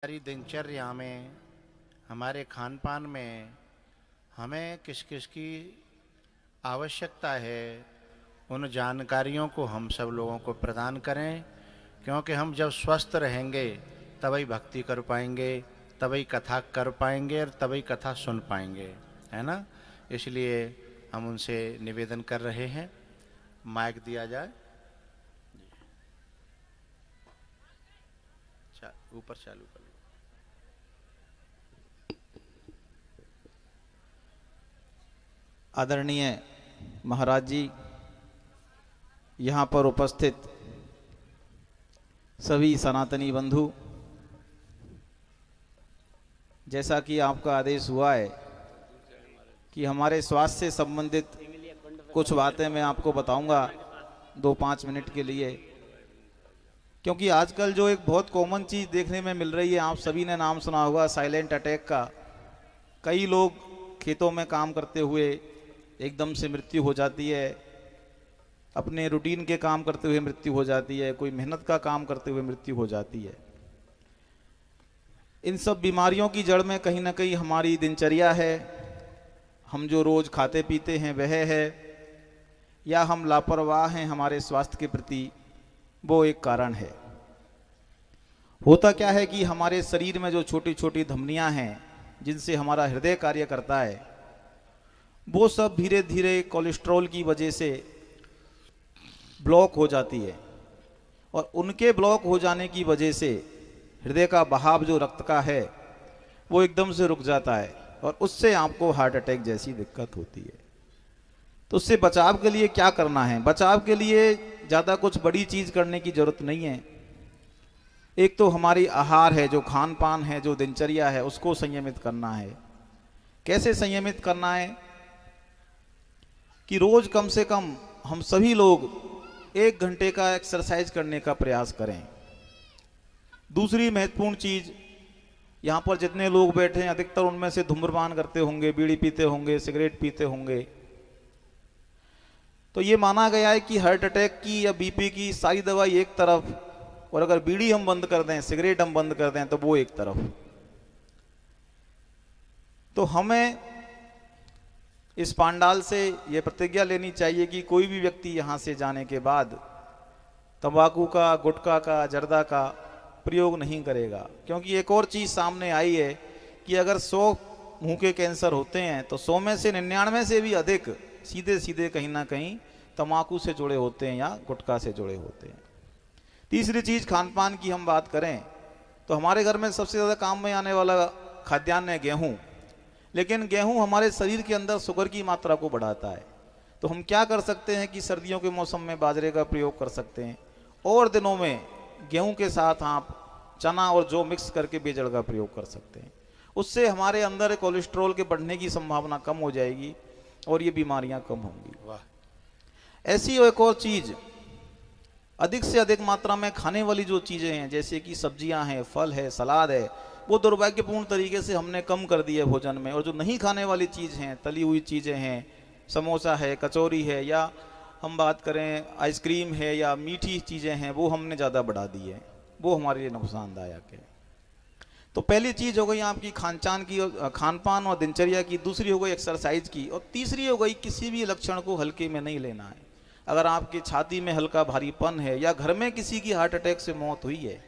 हमारी दिनचर्या में, हमारे खान पान में हमें किस किस की आवश्यकता है, उन जानकारियों को हम सब लोगों को प्रदान करें। क्योंकि हम जब स्वस्थ रहेंगे तभी भक्ति कर पाएंगे, तभी कथा कर पाएंगे और तभी कथा सुन पाएंगे, है ना। इसलिए हम उनसे निवेदन कर रहे हैं, माइक दिया जाए। ऊपर चालू कर लो। आदरणीय महाराज जी, यहाँ पर उपस्थित सभी सनातनी बंधु, जैसा कि आपका आदेश हुआ है कि हमारे स्वास्थ्य से संबंधित कुछ बातें मैं आपको बताऊंगा 2-5 मिनट के लिए, क्योंकि आजकल जो एक बहुत कॉमन चीज़ देखने में मिल रही है, आप सभी ने नाम सुना होगा साइलेंट अटैक का। कई लोग खेतों में काम करते हुए एकदम से मृत्यु हो जाती है, अपने रूटीन के काम करते हुए मृत्यु हो जाती है, कोई मेहनत का काम करते हुए मृत्यु हो जाती है। इन सब बीमारियों की जड़ में कहीं ना कहीं हमारी दिनचर्या है, हम जो रोज़ खाते पीते हैं वह है, या हम लापरवाह हैं हमारे स्वास्थ्य के प्रति, वो एक कारण है। होता क्या है कि हमारे शरीर में जो छोटी छोटी धमनियां हैं जिनसे हमारा हृदय कार्य करता है, वो सब धीरे धीरे कोलेस्ट्रॉल की वजह से ब्लॉक हो जाती है, और उनके ब्लॉक हो जाने की वजह से हृदय का बहाव जो रक्त का है वो एकदम से रुक जाता है, और उससे आपको हार्ट अटैक जैसी दिक्कत होती है। तो उससे बचाव के लिए क्या करना है? बचाव के लिए ज़्यादा कुछ बड़ी चीज़ करने की ज़रूरत नहीं है। एक तो हमारी आहार है, जो खान पान है, जो दिनचर्या है, उसको संयमित करना है। कैसे संयमित करना है? कि रोज़ कम से कम हम सभी लोग 1 घंटे का एक्सरसाइज करने का प्रयास करें। दूसरी महत्वपूर्ण चीज़, यहाँ पर जितने लोग बैठे हैं अधिकतर उनमें से धूम्रपान करते होंगे, बीड़ी पीते होंगे, सिगरेट पीते होंगे। तो ये माना गया है कि हार्ट अटैक की या बीपी की सारी दवाई एक तरफ, और अगर बीड़ी हम बंद कर दें, सिगरेट हम बंद कर दें, तो वो एक तरफ। तो हमें इस पांडाल से ये प्रतिज्ञा लेनी चाहिए कि कोई भी व्यक्ति यहाँ से जाने के बाद तंबाकू का, गुटखा का, जर्दा का प्रयोग नहीं करेगा। क्योंकि एक और चीज़ सामने आई है कि अगर 100 मुंह के कैंसर होते हैं तो 100 में से 99 से भी अधिक सीधे सीधे कहीं ना कहीं तंबाकू से जुड़े होते हैं या गुटखा से जुड़े होते हैं। तीसरी चीज़, खान पान की हम बात करें तो हमारे घर में सबसे ज़्यादा काम में आने वाला खाद्यान्न है गेहूँ। लेकिन गेहूँ हमारे शरीर के अंदर शुगर की मात्रा को बढ़ाता है। तो हम क्या कर सकते हैं कि सर्दियों के मौसम में बाजरे का प्रयोग कर सकते हैं, और दिनों में गेहूं के साथ आप चना और जौ मिक्स करके बेजड़ का प्रयोग कर सकते हैं। उससे हमारे अंदर कोलेस्ट्रॉल के बढ़ने की संभावना कम हो जाएगी और ये बीमारियां कम होंगी। वाह। ऐसी एक और चीज़, अधिक से अधिक मात्रा में खाने वाली जो चीज़ें हैं, जैसे कि सब्जियां हैं, फल है, सलाद है, वो दुर्भाग्यपूर्ण तरीके से हमने कम कर दी है भोजन में। और जो नहीं खाने वाली चीज़ हैं, तली हुई चीज़ें हैं, समोसा है, कचौरी है, या हम बात करें आइसक्रीम है, या मीठी चीज़ें हैं, वो हमने ज़्यादा बढ़ा दी है, वो हमारे लिए नुकसानदायक है। तो पहली चीज़ हो गई आपकी खान पान और दिनचर्या की। दूसरी हो गई एक्सरसाइज की, और तीसरी हो गई किसी भी लक्षण को हल्के में नहीं लेना है। अगर आपकी छाती में हल्का भारीपन है, या घर में किसी की हार्ट अटैक से मौत हुई है,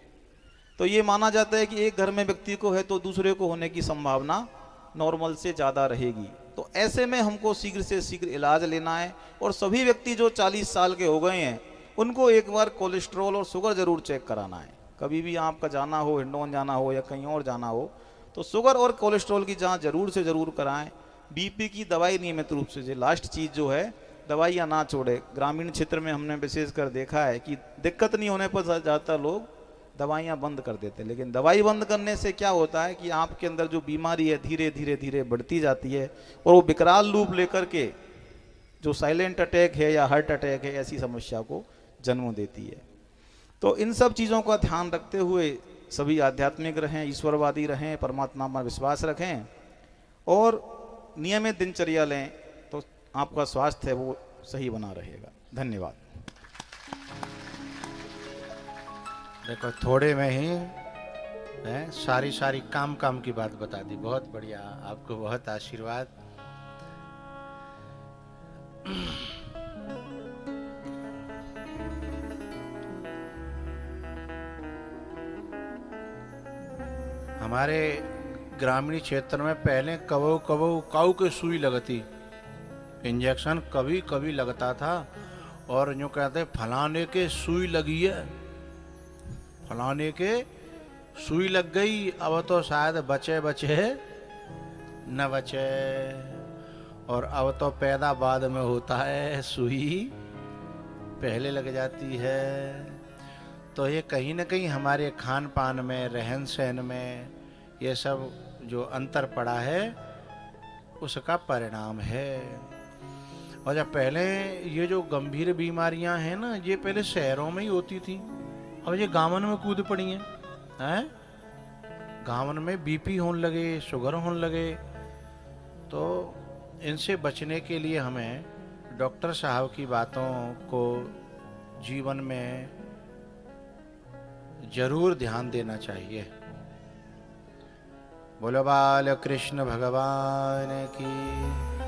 तो ये माना जाता है कि एक घर में व्यक्ति को है तो दूसरे को होने की संभावना नॉर्मल से ज़्यादा रहेगी। तो ऐसे में हमको शीघ्र से शीघ्र इलाज लेना है। और सभी व्यक्ति जो 40 साल के हो गए हैं उनको एक बार कोलेस्ट्रॉल और शुगर ज़रूर चेक कराना है। कभी भी आपका जाना हो, हिंडौन जाना हो या कहीं और जाना हो, तो शुगर और कोलेस्ट्रॉल की जांच जरूर से ज़रूर कराएं। बीपी की दवाई नियमित रूप से, लास्ट चीज़ जो है, दवाइयाँ ना छोड़े। ग्रामीण क्षेत्र में हमने विशेषकर देखा है कि दिक्कत नहीं होने पर ज़्यादातर लोग दवाइयाँ बंद कर देते हैं। लेकिन दवाई बंद करने से क्या होता है कि आपके अंदर जो बीमारी है धीरे धीरे धीरे बढ़ती जाती है, और वो विकराल रूप लेकर के जो साइलेंट अटैक है या हार्ट अटैक है, ऐसी समस्या को जन्म देती है। तो इन सब चीज़ों का ध्यान रखते हुए सभी आध्यात्मिक रहें, ईश्वरवादी रहें, परमात्मा में विश्वास रखें, और नियमित दिनचर्या लें, तो आपका स्वास्थ्य है वो सही बना रहेगा। धन्यवाद। देखो, थोड़े में ही हैं, सारी सारी काम काम की बात बता दी। बहुत बढ़िया, आपको बहुत आशीर्वाद। हमारे ग्रामीण क्षेत्र में पहले कबो कबो काऊ के सुई लगती, इंजेक्शन कभी कभी लगता था, और यूँ कहते फलाने के सुई लगी है, फलाने के सुई लग गई, अब तो शायद बचे बचे न बचे, और अब तो पैदा बाद में होता है, सुई पहले लग जाती है। तो ये कहीं ना कहीं हमारे खान पान में, रहन सहन में ये सब जो अंतर पड़ा है उसका परिणाम है। और जब पहले ये जो गंभीर बीमारियां हैं ना, ये पहले शहरों में ही होती थी, अब ये गांवन में कूद पड़ी हैं। गांवन में बीपी होने लगे, शुगर होने लगे। तो इनसे बचने के लिए हमें डॉक्टर साहब की बातों को जीवन में जरूर ध्यान देना चाहिए। बोलो बाल कृष्ण भगवान की।